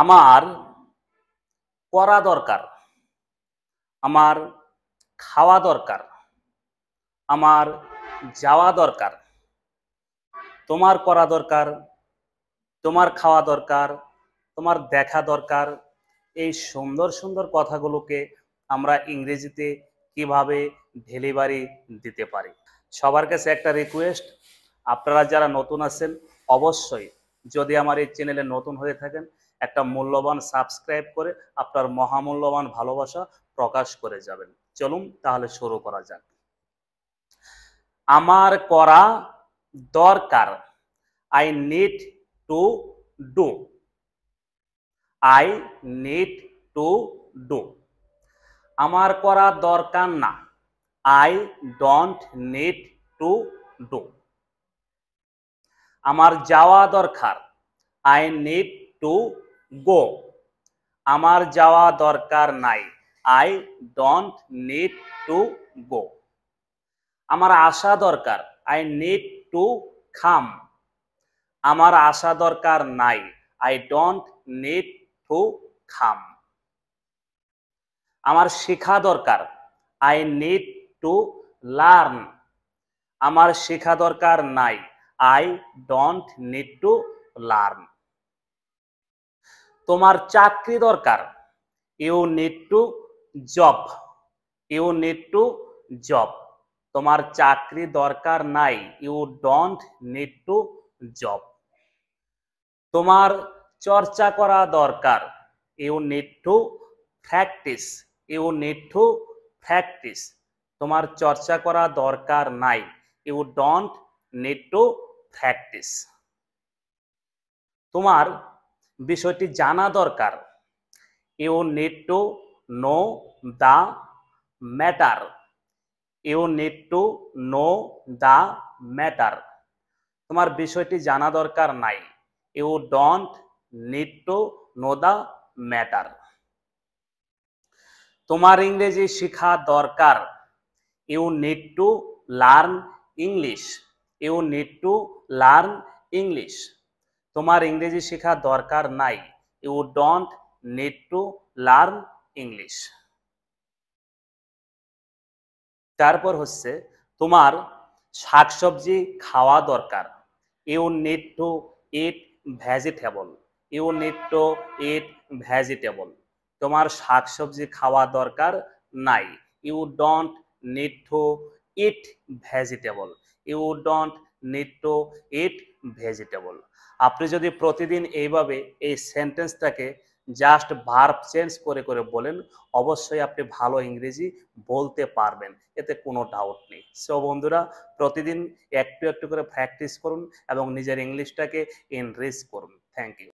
আমার পড়া দরকার, আমার খাওয়া দরকার, আমার যাওয়া দরকার। তোমার করা দরকার, তোমার খাওয়া দরকার, তোমার দেখা দরকার। এই সুন্দর সুন্দর কথাগুলোকে আমরা ইংরেজিতে কিভাবে ডেলিভারি দিতে পারি। সবার কাছে একটা রিকোয়েস্ট, আপনারা যারা নতুন আছেন অবশ্যই যদি আমার এই চ্যানেলে নতুন হয়ে থাকেন একটা মূল্যবান সাবস্ক্রাইব করে আপনার মহামূল্যবান ভালোবাসা প্রকাশ করে যাবেন। চলুন তাহলে শুরু করা যাক। আমার করা দরকার, I need to do. I need to do. আমার করা দরকার না, I don't need to do. আমার যাওয়া দরকার, আই নিড টু গো। আমার যাওয়া দরকার নাই, I don't need to go. আমার আসা দরকার, আই নিড টু কাম। আমার আসা দরকার নাই, I don't need to come. আমার শেখা দরকার, আই নিড টু লার্ন। আমার শেখা দরকার নাই, I don't need to learn. তোমার চাকরি দরকার, you need to job. You need to job. তোমার চাকরি দরকার নাই, you don't need to job. তোমার চর্চা করা দরকার, you need to practise. You need to practise. তোমার চর্চা করা দরকার নাই, you don't need to practise. তোমার বিষয়টি জানা দরকার, you need to know the matter. You need to know the matter. তোমার বিষয়টি জানা দরকার নাই, you don't need to know the matter. তোমার ইংরেজি শেখা দরকার, you need to learn English. You need to learn English. তোমার ইংরেজি শেখা দরকার নাই, you don't need to learn English. তারপর হচ্ছে তোমার শাকসবজি খাওয়া দরকার, you need to eat vegetable. You need to eat vegetable. তোমার শাকসবজি খাওয়া দরকার নাই, you don't need to eat vegetable. You don't need to eat vegetable. আপনি যদি প্রতিদিন এইভাবে এই সেন্টেন্সটাকে জাস্ট ভার্ব চেঞ্জ করে করে বলেন, অবশ্যই আপনি ভালো ইংরেজি বলতে পারবেন, এতে কোনো ডাউট নেই। সো বন্ধুরা, প্রতিদিন একটু একটু করে প্র্যাকটিস করুন এবং নিজের ইংলিশটাকে এনরিচ করুন। Thank you.